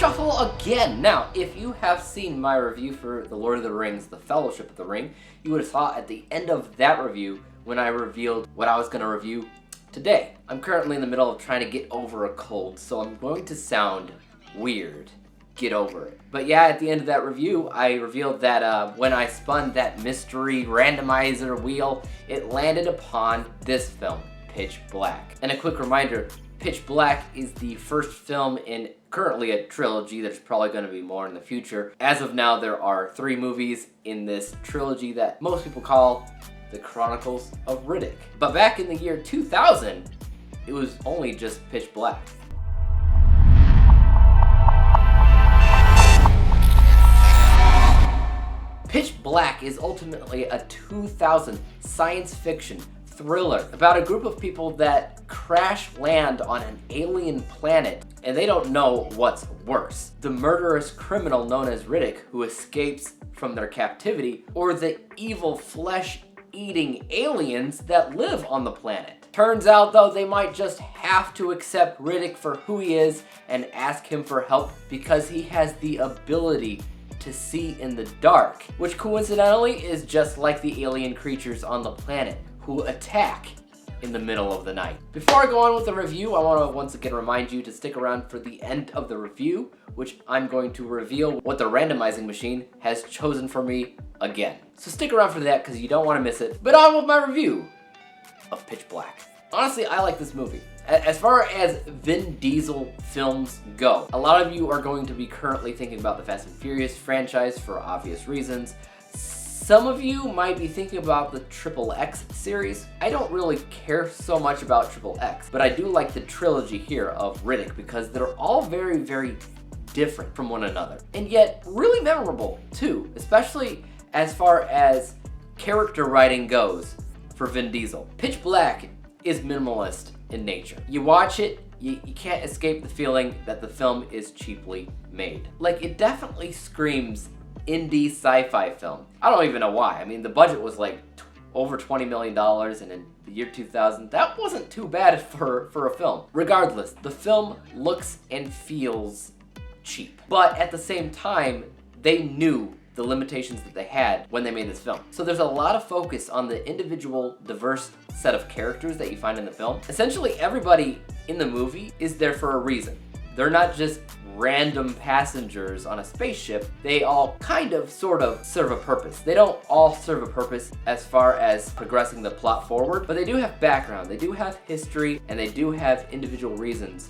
reshuffle again. Now, if you have seen my review for The Lord of the Rings, The Fellowship of the Ring, you would have saw at the end of that review when I revealed what I was going to review today. I'm currently in the middle of trying to get over a cold, so I'm going to sound weird. Get over it. But yeah, at the end of that review, I revealed that when I spun that mystery randomizer wheel, it landed upon this film, Pitch Black. And a quick reminder, Pitch Black is the first film in currently a trilogy. There's probably going to be more in the future. As of now, there are 3 movies in this trilogy that most people call the Chronicles of Riddick. But back in the year 2000, it was only just Pitch Black. Pitch Black is ultimately a 2000 science fiction thriller about a group of people that crash land on an alien planet and they don't know what's worse. The murderous criminal known as Riddick who escapes from their captivity, or the evil flesh-eating aliens that live on the planet. Turns out though, they might just have to accept Riddick for who he is and ask him for help because he has the ability to see in the dark, which coincidentally is just like the alien creatures on the planet who attack in the middle of the night. Before I go on with the review, I want to once again remind you to stick around for the end of the review, which I'm going to reveal what the randomizing machine has chosen for me again. So stick around for that because you don't want to miss it. But on with my review of Pitch Black. Honestly, I like this movie. As far as Vin Diesel films go, a lot of you are going to be currently thinking about the Fast and Furious franchise for obvious reasons. Some of you might be thinking about the XXX series. I don't really care so much about XXX, but I do like the trilogy here of Riddick because they're all very, very different from one another. And yet, really memorable too, especially as far as character writing goes for Vin Diesel. Pitch Black is minimalist in nature. You watch it, you can't escape the feeling that the film is cheaply made. Like, it definitely screams indie sci-fi film. I don't even know why. I mean, the budget was like over $20 million, and in the year 2000, that wasn't too bad for a film. Regardless, the film looks and feels cheap. But at the same time, they knew the limitations that they had when they made this film. So there's a lot of focus on the individual diverse set of characters that you find in the film. Essentially, everybody in the movie is there for a reason. They're not just random passengers on a spaceship. They all kind of, sort of, serve a purpose. They don't all serve a purpose as far as progressing the plot forward, but they do have background, they do have history, and they do have individual reasons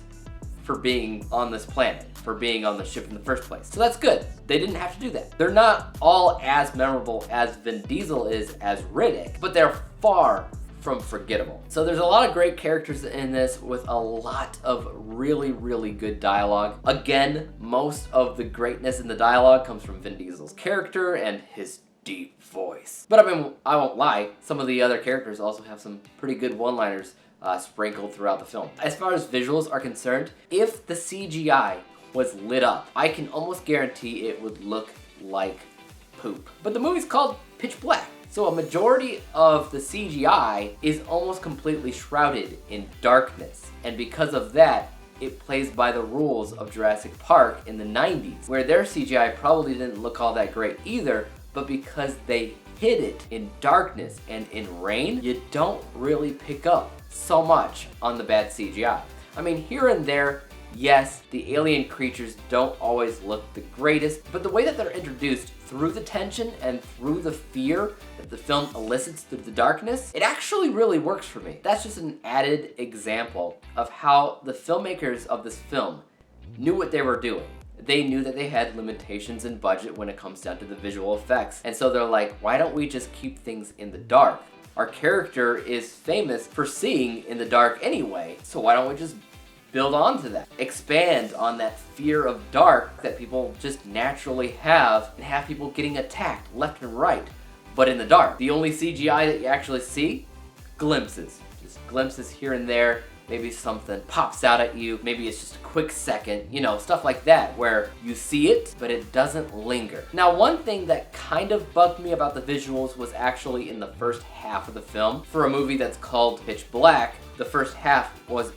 for being on this planet, for being on the ship in the first place. So that's good. They didn't have to do that. They're not all as memorable as Vin Diesel is as Riddick, but they're far from forgettable. So there's a lot of great characters in this with a lot of really, really good dialogue. Again, most of the greatness in the dialogue comes from Vin Diesel's character and his deep voice. But I mean, I won't lie, some of the other characters also have some pretty good one-liners sprinkled throughout the film. As far as visuals are concerned, if the CGI was lit up, I can almost guarantee it would look like poop. But the movie's called Pitch Black, so a majority of the CGI is almost completely shrouded in darkness. And because of that, it plays by the rules of Jurassic Park in the 90s, where their CGI probably didn't look all that great either, but because they hid it in darkness and in rain, you don't really pick up so much on the bad CGI. I mean, here and there, yes, the alien creatures don't always look the greatest, but the way that they're introduced through the tension and through the fear that the film elicits through the darkness, it actually really works for me. That's just an added example of how the filmmakers of this film knew what they were doing. They knew that they had limitations in budget when it comes down to the visual effects. And so they're like, why don't we just keep things in the dark? Our character is famous for seeing in the dark anyway, so why don't we just build on to that? Expand on that fear of dark that people just naturally have, and have people getting attacked left and right, but in the dark. The only CGI that you actually see? Glimpses. Just glimpses here and there. Maybe something pops out at you, maybe it's just a quick second, you know, stuff like that, where you see it, but it doesn't linger. Now, one thing that kind of bugged me about the visuals was actually in the first half of the film. For a movie that's called Pitch Black, the first half was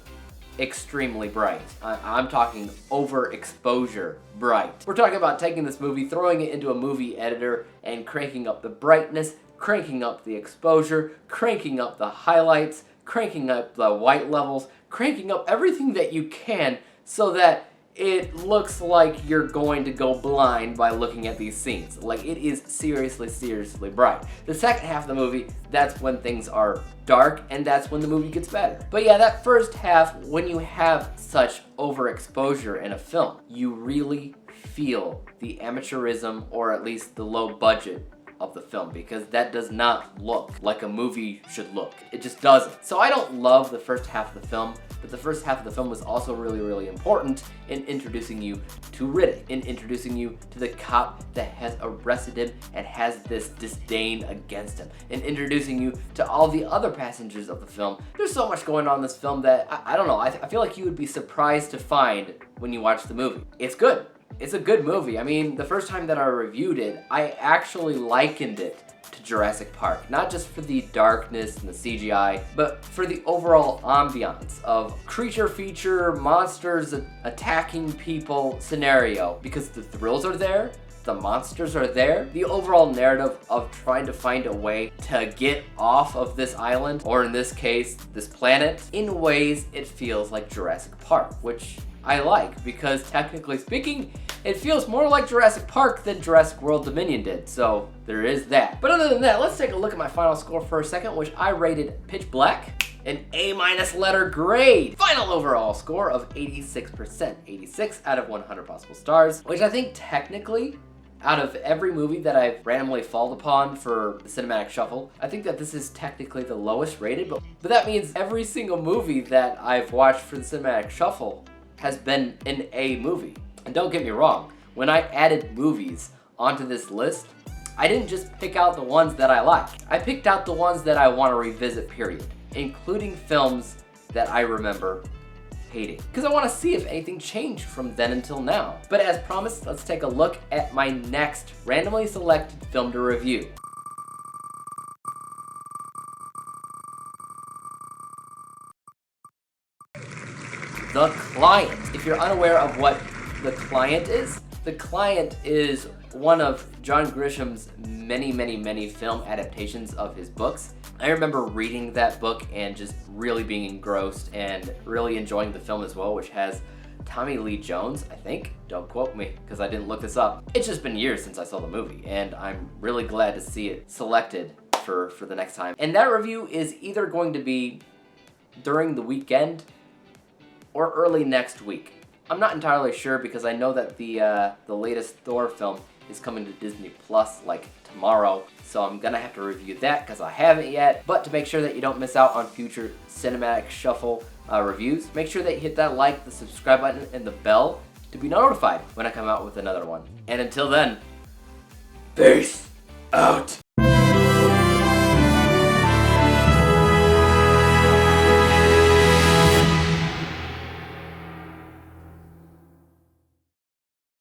extremely bright. I'm talking overexposure bright. We're talking about taking this movie, throwing it into a movie editor, and cranking up the brightness, cranking up the exposure, cranking up the highlights, cranking up the white levels, cranking up everything that you can so that it looks like you're going to go blind by looking at these scenes. Like, it is seriously, seriously bright. The second half of the movie, that's when things are dark, and that's when the movie gets better. But yeah, that first half, when you have such overexposure in a film, you really feel the amateurism, or at least the low budget of the film, because that does not look like a movie should look. It just doesn't. So I don't love the first half of the film, but the first half of the film was also really, really important in introducing you to Riddick, in introducing you to the cop that has arrested him and has this disdain against him, in introducing you to all the other passengers of the film. There's so much going on in this film that, I don't know, I feel like you would be surprised to find when you watch the movie. It's good. It's a good movie. I mean, the first time that I reviewed it, I actually likened it to Jurassic Park. Not just for the darkness and the CGI, but for the overall ambiance of creature feature, monsters attacking people scenario. Because the thrills are there, the monsters are there, the overall narrative of trying to find a way to get off of this island, or in this case, this planet, in ways it feels like Jurassic Park, which I like, because technically speaking, it feels more like Jurassic Park than Jurassic World Dominion did, so there is that. But other than that, let's take a look at my final score for a second, which I rated Pitch Black an A- letter grade. Final overall score of 86%, 86 out of 100 possible stars, which I think technically, out of every movie that I've randomly fallen upon for the Cinematic Shuffle, I think that this is technically the lowest rated, but that means every single movie that I've watched for the Cinematic Shuffle has been an A movie. And don't get me wrong, when I added movies onto this list, I didn't just pick out the ones that I like. I picked out the ones that I want to revisit, period, including films that I remember hating, because I want to see if anything changed from then until now. But as promised, let's take a look at my next randomly selected film to review. The Client. If you're unaware of what The Client is one of John Grisham's many film adaptations of his books. I remember reading that book and just really being engrossed and really enjoying the film as well, which has Tommy Lee Jones, I think. Don't quote me, because I didn't look this up. It's just been years since I saw the movie, and I'm really glad to see it selected for the next time. And that review is either going to be during the weekend or early next week. I'm not entirely sure, because I know that the latest Thor film is coming to Disney Plus like tomorrow, so I'm gonna have to review that because I haven't yet. But to make sure that you don't miss out on future Cinematic Shuffle reviews, make sure that you hit that like, the subscribe button, and the bell to be notified when I come out with another one. And until then, peace out.